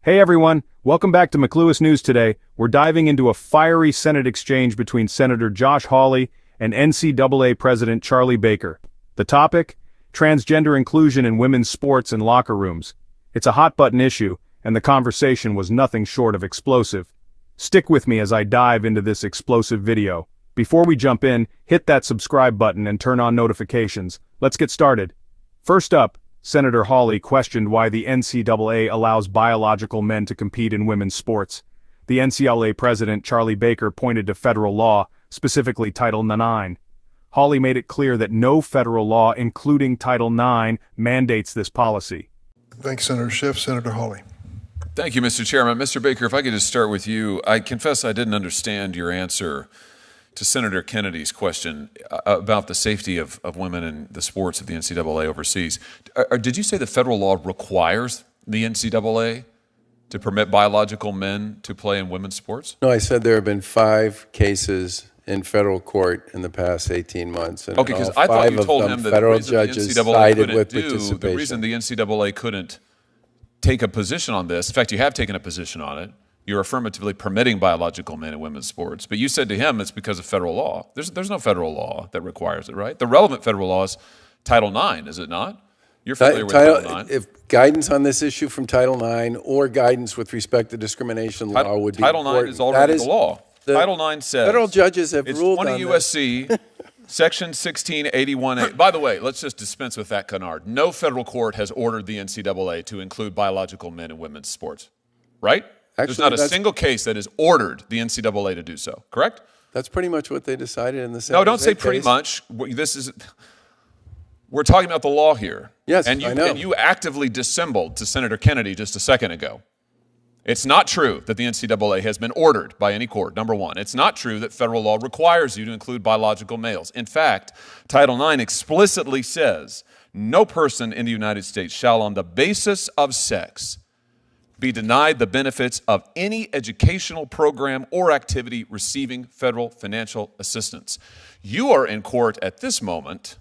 Hey everyone, welcome back to McLewis News today. We're diving into a fiery Senate exchange between Senator Josh Hawley and NCAA President Charlie Baker. The topic? Transgender inclusion in women's sports and locker rooms. It's a hot-button issue, and the conversation was nothing short of explosive. Stick with me as I dive into this explosive video. Before we jump in, hit that subscribe button and turn on notifications. Let's get started. First up, Senator Hawley questioned why the NCAA allows biological men to compete in women's sports. The NCAA president, Charlie Baker, pointed to federal law, specifically Title IX. Hawley made it clear that no federal law, including Title IX, mandates this policy. Thanks, Senator Schiff. Senator Hawley. Thank you, Mr. Chairman. Mr. Baker, if I could just start with you. I confess I didn't understand your answer to Senator Kennedy's question about the safety of women in the sports of the NCAA overseas. Did you say the federal law requires the NCAA to permit biological men to play in women's sports? No, I said there have been 5 cases in federal court in the past 18 months. And okay, because I thought you told him that federal judges sided with participation. The reason the NCAA couldn't take a position on this, in fact, you have taken a position on it, you're affirmatively permitting biological men in women's sports. But you said to him it's because of federal law. There's no federal law that requires it, right? The relevant federal law is Title IX, is it not? You're familiar with Title IX. If guidance on this issue from Title IX or guidance with respect to discrimination law would be Title IX is already the law. Title IX says federal judges have ruled on 20 U.S.C. Section 1681A. By the way, let's just dispense with that canard. No federal court has ordered the NCAA to include biological men in women's sports, right? Actually, there's not a single case that has ordered the NCAA to do so, correct? That's pretty much what they decided in the Senate. No, don't say pretty much. We're talking about the law here. Yes, I know. And you actively dissembled to Senator Kennedy just a second ago. It's not true that the NCAA has been ordered by any court, number one. It's not true that federal law requires you to include biological males. In fact, Title IX explicitly says, no person in the United States shall, on the basis of sex, be denied the benefits of any educational program or activity receiving federal financial assistance. You are in court at this moment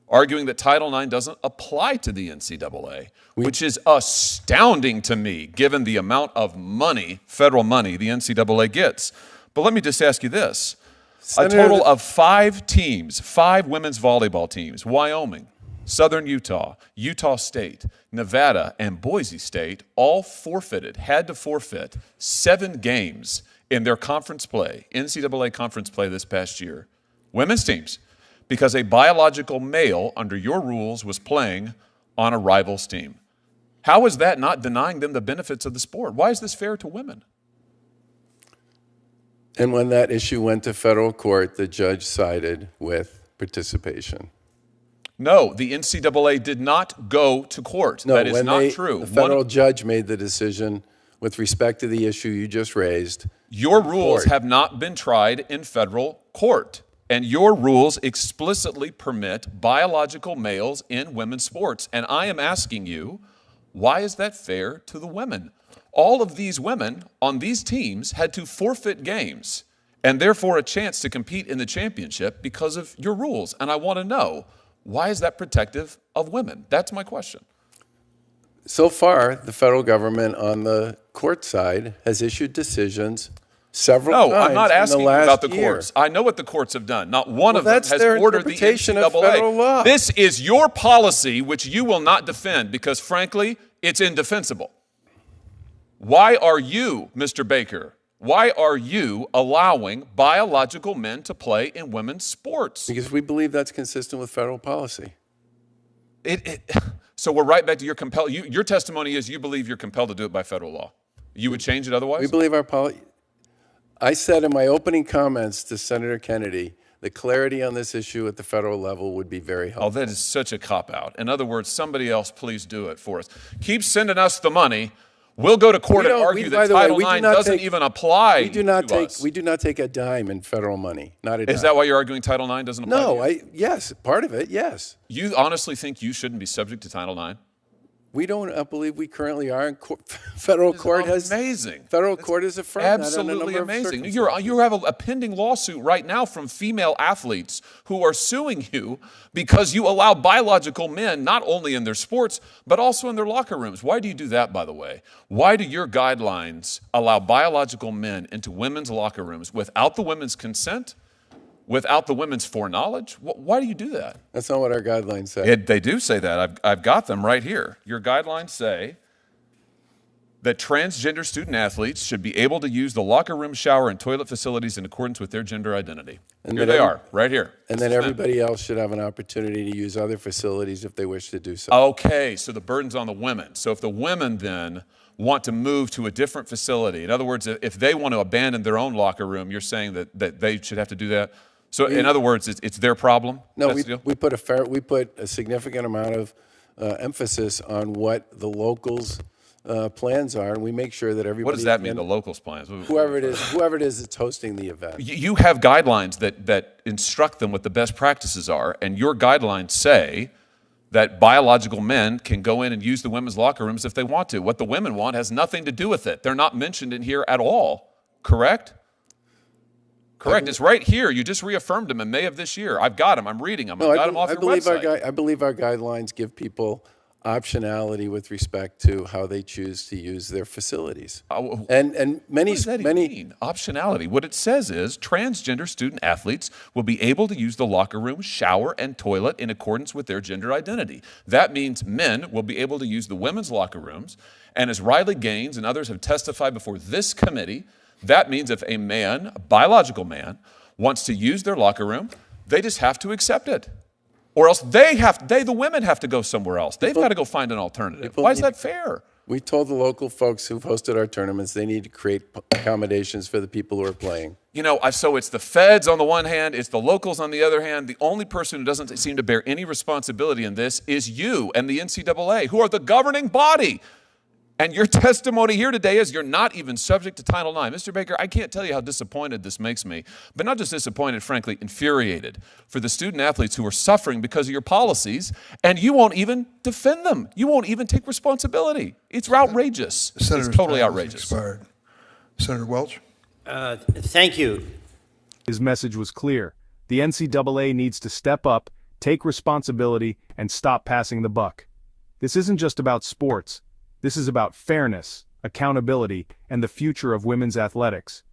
arguing that Title IX doesn't apply to the NCAA, which is astounding to me given the amount of money, federal money, the NCAA gets. But let me just ask you this. A total of 5 teams, 5 women's volleyball teams, Wyoming, Southern Utah, Utah State, Nevada, and Boise State all had to forfeit 7 games in their conference play, NCAA conference play this past year, women's teams, because a biological male under your rules was playing on a rival's team. How is that not denying them the benefits of the sport? Why is this fair to women? And when that issue went to federal court, the judge sided with participation. No, the NCAA did not go to court. No, that is not true. The federal judge made the decision with respect to the issue you just raised. Your rules have not been tried in federal court, and your rules explicitly permit biological males in women's sports. And I am asking you, why is that fair to the women? All of these women on these teams had to forfeit games and therefore a chance to compete in the championship because of your rules. And I want to know, why is that protective of women? That's my question. So far, the federal government on the court side has issued decisions several times. No, I'm not asking you about the year. courts. I know what the courts have done. Not one of them has their ordered the interpretation NCAA. of federal law. This is your policy, which you will not defend because, frankly, it's indefensible. Why are you, Mr. Baker, why are you allowing biological men to play in women's sports? Because we believe that's consistent with federal policy. So we're right back to your testimony is you believe you're compelled to do it by federal law. You would change it otherwise? We believe our policy. I said in my opening comments to Senator Kennedy, the clarity on this issue at the federal level would be very helpful. Oh, that is such a cop-out. In other words, somebody else please do it for us. Keep sending us the money. We'll go to court and argue that Title IX doesn't even apply to us. We do not take a dime in federal money, not a dime. Is that why you're arguing Title IX doesn't apply to you? No, yes, part of it, yes. You honestly think you shouldn't be subject to Title IX? We don't believe we currently are. Federal court has amazing. Federal court has affirmed that on a Absolutely number of amazing. circumstances. You have a pending lawsuit right now from female athletes who are suing you because you allow biological men not only in their sports but also in their locker rooms. Why do you do that, by the way? Why do your guidelines allow biological men into women's locker rooms without the women's consent? Without the women's foreknowledge? Why do you do that? That's not what our guidelines say. They do say that. I've got them right here. Your guidelines say that transgender student athletes should be able to use the locker room, shower, and toilet facilities in accordance with their gender identity. And here that they are, right here. And then everybody else should have an opportunity to use other facilities if they wish to do so. Okay, so the burden's on the women. So if the women then want to move to a different facility, in other words, if they want to abandon their own locker room, you're saying that they should have to do that? So in other words, it's their problem? No, we put a significant amount of emphasis on what the locals' plans are, and we make sure that everybody. What does that mean, the locals' plans? Whoever it is that's hosting the event. You have guidelines that instruct them what the best practices are, and your guidelines say that biological men can go in and use the women's locker rooms if they want to. What the women want has nothing to do with it. They're not mentioned in here at all, correct? Correct. It's right here. You just reaffirmed them in May of this year. I've got them. I'm reading them. I've got them off your website. I believe our guidelines give people optionality with respect to how they choose to use their facilities. And many, what does that even mean? Optionality. What it says is transgender student athletes will be able to use the locker room, shower, and toilet in accordance with their gender identity. That means men will be able to use the women's locker rooms. And as Riley Gaines and others have testified before this committee, that means if a man, a biological man, wants to use their locker room, they just have to accept it. Or else the women have to go somewhere else. They've got to go find an alternative. Why is that fair? We told the local folks who've hosted our tournaments they need to create accommodations for the people who are playing. You know, so it's the feds on the one hand, it's the locals on the other hand. The only person who doesn't seem to bear any responsibility in this is you and the NCAA, who are the governing body. And your testimony here today is you're not even subject to Title IX. Mr. Baker, I can't tell you how disappointed this makes me, but not just disappointed, frankly, infuriated for the student athletes who are suffering because of your policies, and you won't even defend them. You won't even take responsibility. It's outrageous. It's totally outrageous. Expired. Senator Welch. Thank you. His message was clear. The NCAA needs to step up, take responsibility, and stop passing the buck. This isn't just about sports. This is about fairness, accountability, and the future of women's athletics.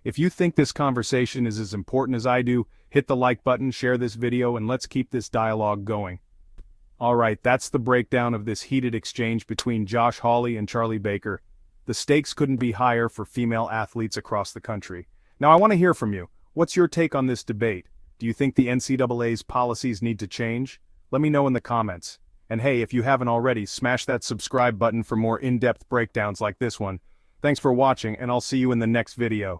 If you think this conversation is as important as I do, hit the like button, share this video, and let's keep this dialogue going. Alright, that's the breakdown of this heated exchange between Josh Hawley and Charlie Baker. The stakes couldn't be higher for female athletes across the country. Now I want to hear from you. What's your take on this debate? Do you think the NCAA's policies need to change? Let me know in the comments. And hey, if you haven't already, smash that subscribe button for more in-depth breakdowns like this one. Thanks for watching, and I'll see you in the next video.